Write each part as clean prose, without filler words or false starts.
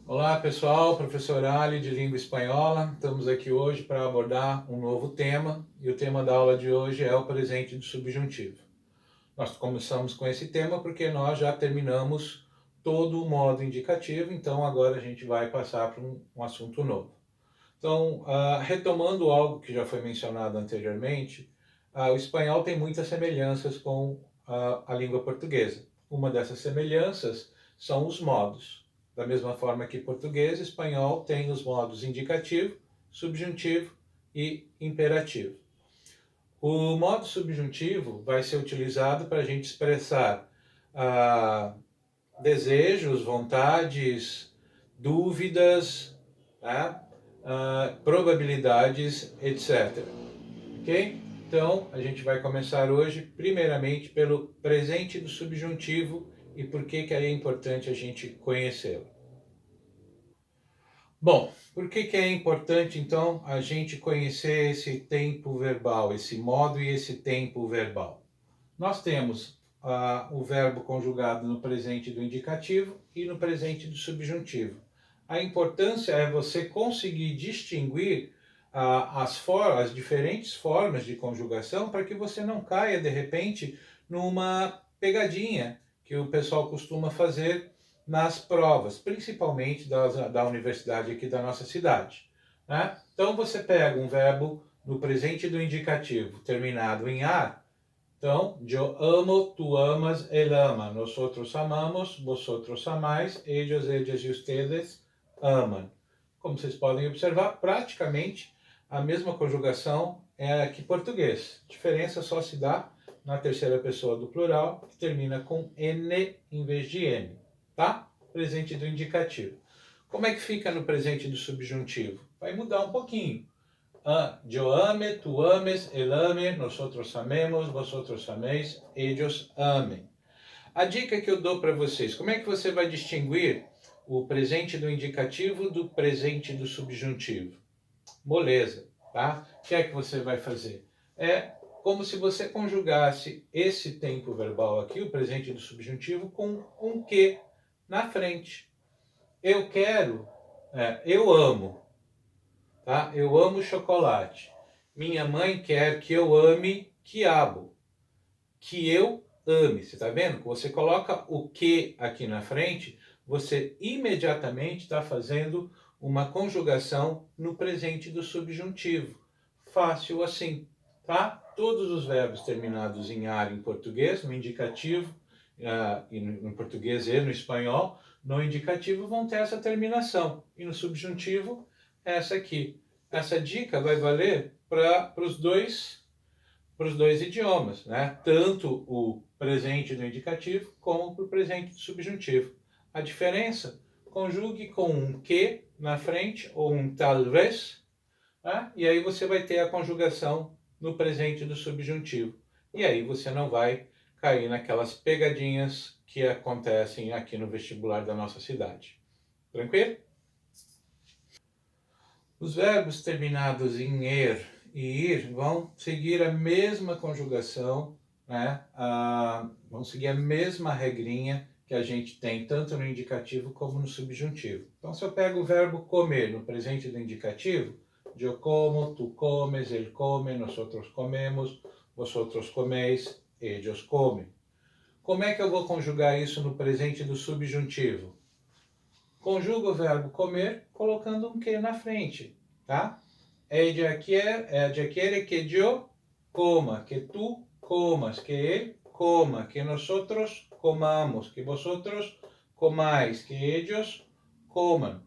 Olá pessoal, professor Ali de Língua Espanhola. Estamos aqui hoje para abordar um novo tema e o tema da aula de hoje é o presente do subjuntivo. Nós começamos com esse tema porque nós já terminamos todo o modo indicativo, então agora a gente vai passar para um assunto novo. Então, retomando algo que já foi mencionado anteriormente, o espanhol tem muitas semelhanças com a língua portuguesa. Uma dessas semelhanças são os modos. Da mesma forma que português, espanhol tem os modos indicativo, subjuntivo e imperativo. O modo subjuntivo vai ser utilizado para a gente expressar desejos, vontades, dúvidas, né? Probabilidades, etc. Ok? Então, a gente vai começar hoje, primeiramente, pelo presente do subjuntivo e por que é importante a gente conhecê-lo. Bom, por que é importante, então, a gente conhecer esse tempo verbal, esse modo e esse tempo verbal? Nós temos o verbo conjugado no presente do indicativo e no presente do subjuntivo. A importância é você conseguir distinguir as diferentes formas de conjugação para que você não caia, de repente, numa pegadinha que o pessoal costuma fazer nas provas, principalmente da universidade aqui da nossa cidade. Né? Então, você pega um verbo no presente do indicativo terminado em ar. Então, eu amo, tu amas, él ama, nosotros amamos, vosotros amáis, ellos, ellas e ustedes amam. Como vocês podem observar, praticamente a mesma conjugação é que português. A diferença só se dá na terceira pessoa do plural, que termina com N em vez de M, tá? Presente do indicativo. Como é que fica no presente do subjuntivo? Vai mudar um pouquinho. Yo ame, tú ames, él ame, nosotros amemos, vosotros améis, ellos amem. A dica que eu dou para vocês, como é que você vai distinguir o presente do indicativo do presente do subjuntivo? Moleza, tá? O que é que você vai fazer? É como se você conjugasse esse tempo verbal aqui, o presente do subjuntivo, com um que na frente. Eu quero, eu amo, tá? Eu amo chocolate. Minha mãe quer que eu ame quiabo. Que eu ame. Você está vendo? Você coloca o que aqui na frente, você imediatamente está fazendo uma conjugação no presente do subjuntivo. Fácil assim, tá? Todos os verbos terminados em ar em português, no indicativo, e no português e no espanhol, no indicativo vão ter essa terminação. E no subjuntivo, essa aqui. Essa dica vai valer para os dois idiomas, né? Tanto o presente do indicativo como para o presente do subjuntivo. A diferença, conjugue com um que na frente ou um talvez, né? E aí você vai ter a conjugação no presente do subjuntivo. E aí você não vai cair naquelas pegadinhas que acontecem aqui no vestibular da nossa cidade. Tranquilo? Os verbos terminados em er e ir vão seguir a mesma conjugação, né? Vão seguir a mesma regrinha que a gente tem tanto no indicativo como no subjuntivo. Então, se eu pego o verbo comer no presente do indicativo, eu como, tu comes, ele come, nós comemos, vosotros comeis, ellos comem. Como é que eu vou conjugar isso no presente do subjuntivo? Conjuga o verbo comer colocando um que na frente, tá? Ella quiere que yo coma, que tú comas, que él coma, que nosotros comamos, que vosotros comáis, que ellos coman.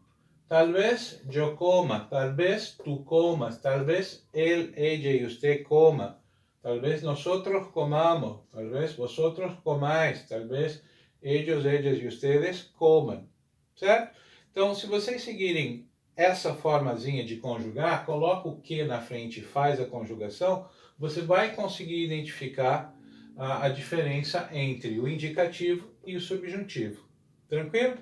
Tal vez yo coma, tal vez tú comas, tal vez él, ella y usted coma, tal vez nosotros comamos, tal vez vosotros comáis, tal vez ellos, ellas y ustedes coman. Certo? Então, se vocês seguirem essa formazinha de conjugar, coloca o que na frente e faz a conjugação, você vai conseguir identificar a diferença entre o indicativo e o subjuntivo. Tranquilo?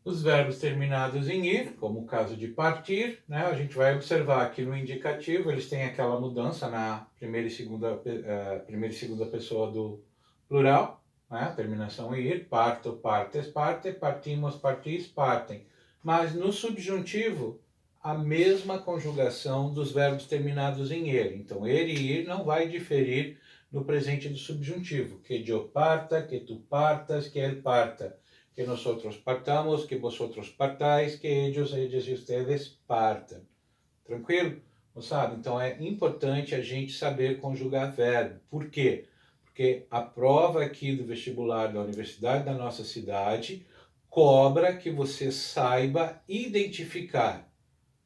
Os verbos terminados em ir, como o caso de partir, né, a gente vai observar que no indicativo eles têm aquela mudança na primeira e segunda pessoa do plural. né? Terminação ir, parto, partes, parte, partimos, partis, partem. Mas no subjuntivo, a mesma conjugação dos verbos terminados em er. Então, er e ir não vai diferir no presente do subjuntivo. Que eu parta, que tu partas, que él parta. Que nosotros partamos, que vosotros partais, que ellos, ellas e ustedes partam. Tranquilo? Moçada, então é importante a gente saber conjugar verbo. Por quê? Porque a prova aqui do vestibular da Universidade da nossa cidade cobra que você saiba identificar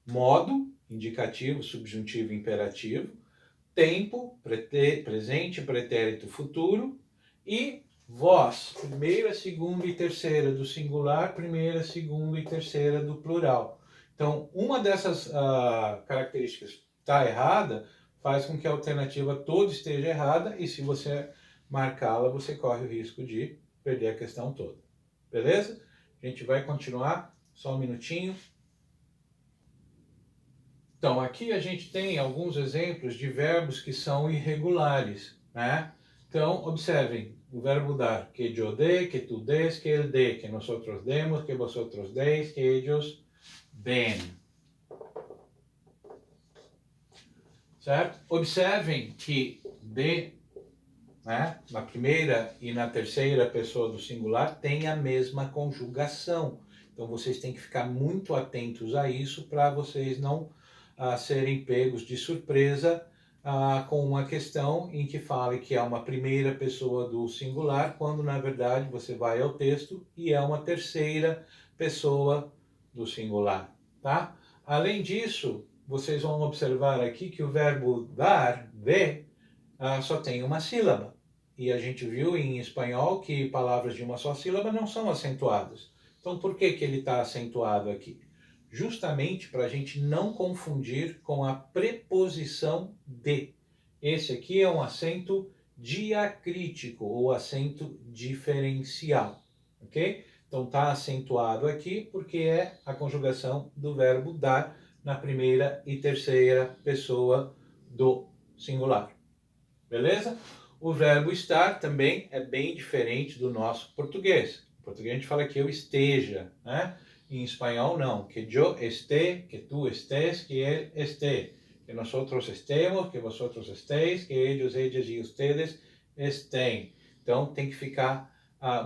modo, indicativo, subjuntivo, imperativo, tempo, presente, pretérito, futuro e voz, primeira, segunda e terceira do singular, primeira, segunda e terceira do plural. Então, uma dessas características está errada, faz com que a alternativa toda esteja errada e se você marcá-la, você corre o risco de perder a questão toda. Beleza? A gente vai continuar, só um minutinho. Então, aqui a gente tem alguns exemplos de verbos que são irregulares, né? Então, observem o verbo dar, que yo dé, que tu des, que él dé, que nosotros demos, que vosotros deis, que ellos den. Certo? Observem que de, né, na primeira e na terceira pessoa do singular tem a mesma conjugação. Então, vocês têm que ficar muito atentos a isso para vocês não serem pegos de surpresa com uma questão em que fale que é uma primeira pessoa do singular, quando na verdade você vai ao texto e é uma terceira pessoa do singular, tá? Além disso, vocês vão observar aqui que o verbo dar, de, só tem uma sílaba. E a gente viu em espanhol que palavras de uma só sílaba não são acentuadas. Então, por que ele está acentuado aqui? Justamente para a gente não confundir com a preposição de. Esse aqui é um acento diacrítico ou acento diferencial, ok? Então está acentuado aqui porque é a conjugação do verbo dar na primeira e terceira pessoa do singular. Beleza? O verbo estar também é bem diferente do nosso português. Em português a gente fala que eu esteja, né? Em espanhol não, que yo esté, que tu estés, que él esté, que nosotros estemos, que vosotros estéis, que ellos, ellas e ustedes estén. Então tem que ficar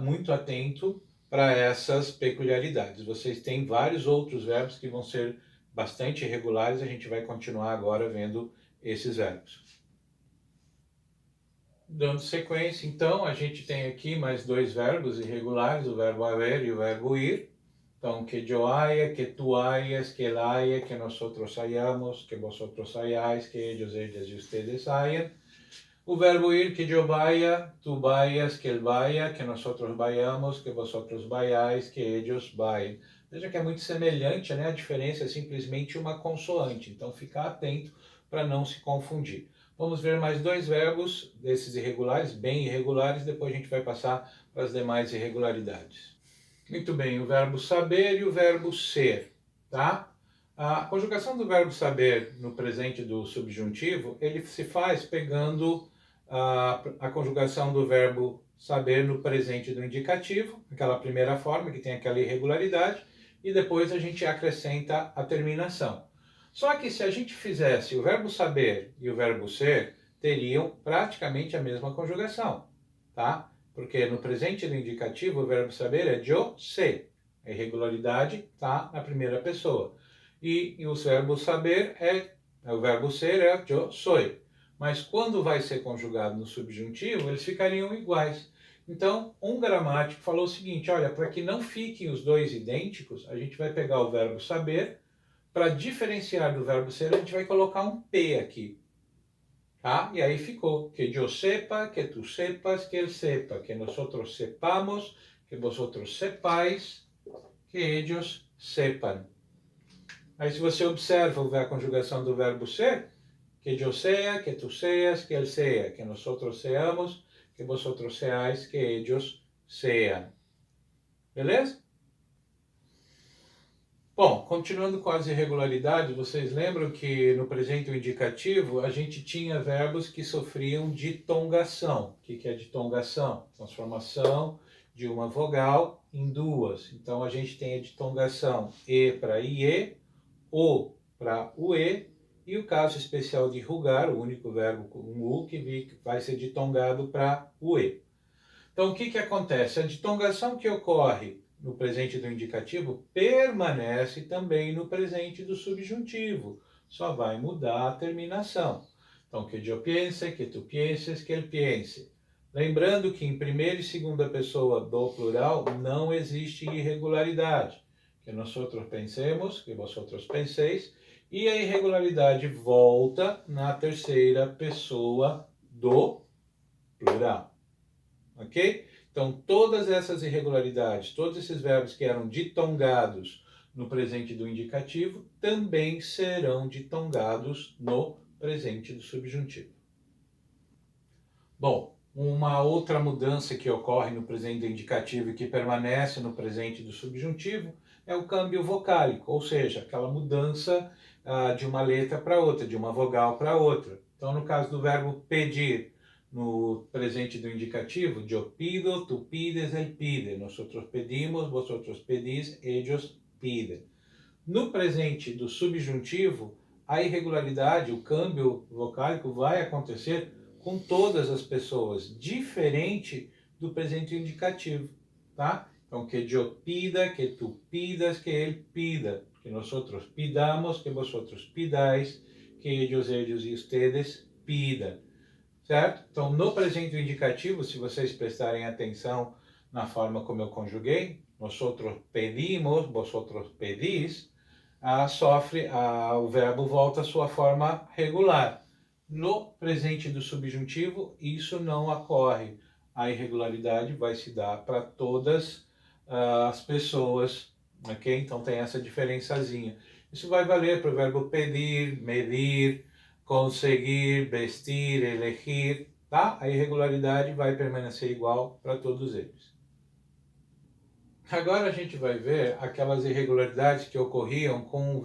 muito atento para essas peculiaridades. Vocês têm vários outros verbos que vão ser bastante irregulares, a gente vai continuar agora vendo esses verbos. Dando sequência, então, a gente tem aqui mais dois verbos irregulares, o verbo haver e o verbo ir. Então, que yo haya, que tu hayas, que él haya, que nosotros hayamos, que vosotros hayáis, que ellos, ellas y ustedes hayan. O verbo ir, que yo vaya, tu vayas, que él vaya, que nosotros vayamos, que vosotros vayáis, que ellos vayan. Veja que é muito semelhante, né? A diferença é simplesmente uma consoante. Então, ficar atento para não se confundir. Vamos ver mais dois verbos desses irregulares, bem irregulares, depois a gente vai passar para as demais irregularidades. Muito bem, o verbo saber e o verbo ser, tá? A conjugação do verbo saber no presente do subjuntivo, ele se faz pegando a conjugação do verbo saber no presente do indicativo, aquela primeira forma que tem aquela irregularidade, e depois a gente acrescenta a terminação. Só que se a gente fizesse o verbo saber e o verbo ser, teriam praticamente a mesma conjugação, tá? Porque no presente do indicativo o verbo saber é yo sé. A irregularidade está na primeira pessoa. E o verbo saber o verbo ser é yo soy. Mas quando vai ser conjugado no subjuntivo, eles ficariam iguais. Então, um gramático falou o seguinte, olha, para que não fiquem os dois idênticos, a gente vai pegar o verbo saber. Para diferenciar do verbo ser, a gente vai colocar um P aqui. Tá? E aí ficou, que yo sepa, que tu sepas, que él sepa, que nosotros sepamos, que vosotros sepais, que ellos sepan. Aí se você observa a conjugação do verbo ser, que yo sea, que tu seas, que él sea, que nosotros seamos, que vosotros seáis, que ellos sean. Beleza? Bom, continuando com as irregularidades, vocês lembram que no presente indicativo a gente tinha verbos que sofriam ditongação. O que é ditongação? Transformação de uma vogal em duas. Então a gente tem a ditongação E para IE, O para UE, e o caso especial de rugar, o único verbo com U que vai ser ditongado para UE. Então o que acontece? A ditongação que ocorre no presente do indicativo permanece também no presente do subjuntivo, só vai mudar a terminação. Então, que eu piense, que tu pienses, que ele piense. Lembrando que em primeira e segunda pessoa do plural não existe irregularidade. Que nós pensemos, que vosotros penseis, e a irregularidade volta na terceira pessoa do plural. Ok? Então, todas essas irregularidades, todos esses verbos que eram ditongados no presente do indicativo, também serão ditongados no presente do subjuntivo. Bom, uma outra mudança que ocorre no presente do indicativo e que permanece no presente do subjuntivo é o câmbio vocálico, ou seja, aquela mudança de uma letra para outra, de uma vogal para outra. Então, no caso do verbo pedir, no presente do indicativo, yo pido, tú pides, él pide. Nosotros pedimos, vosotros pedís, ellos piden. No presente do subjuntivo, a irregularidade, o câmbio vocálico vai acontecer com todas as pessoas, diferente do presente indicativo, tá? Então, que yo pida, que tú pidas, que él pida. Que nosotros pidamos, que vosotros pidáis, que ellos y ustedes pidan. Certo? Então, no presente indicativo, se vocês prestarem atenção na forma como eu conjuguei, nosotros pedimos, vosotros pedís, o verbo volta à sua forma regular. No presente do subjuntivo, isso não ocorre. A irregularidade vai se dar para todas as pessoas, ok? Então tem essa diferençazinha. Isso vai valer para o verbo pedir, medir, conseguir, vestir, elegir, tá? A irregularidade vai permanecer igual para todos eles. Agora a gente vai ver aquelas irregularidades que ocorriam com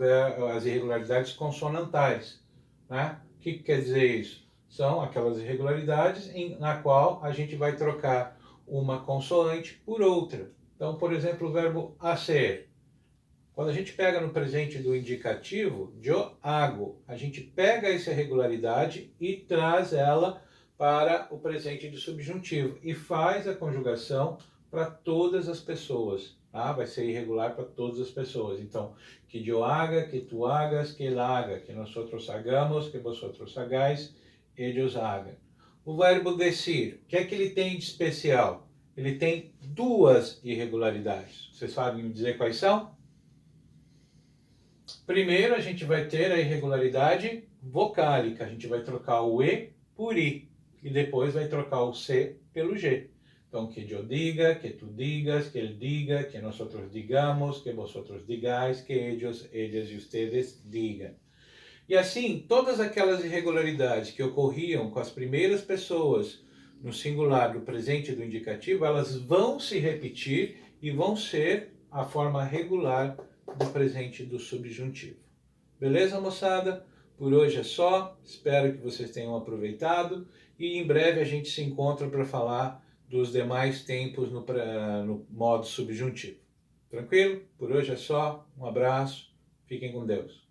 as irregularidades consonantais, né? O que quer dizer isso? São aquelas irregularidades na qual a gente vai trocar uma consoante por outra. Então, por exemplo, o verbo hacer. Quando a gente pega no presente do indicativo, yo hago, a gente pega essa irregularidade e traz ela para o presente do subjuntivo e faz a conjugação para todas as pessoas. Tá? Vai ser irregular para todas as pessoas. Então, que yo haga, que tu hagas, que él haga, que nosotros hagamos, que vosotros hagáis, ellos hagan. O verbo decir, o que é que ele tem de especial? Ele tem duas irregularidades. Vocês sabem me dizer quais são? Primeiro, a gente vai ter a irregularidade vocálica. A gente vai trocar o E por I. E depois vai trocar o C pelo G. Então, que yo diga, que tu digas, que él diga, que nosotros digamos, que vosotros digáis, que ellos, ellas e ustedes digam. E assim, todas aquelas irregularidades que ocorriam com as primeiras pessoas no singular do presente do indicativo, elas vão se repetir e vão ser a forma regular do presente do subjuntivo. Beleza, moçada? Por hoje é só. Espero que vocês tenham aproveitado e em breve a gente se encontra para falar dos demais tempos no modo subjuntivo. Tranquilo? Por hoje é só. Um abraço. Fiquem com Deus.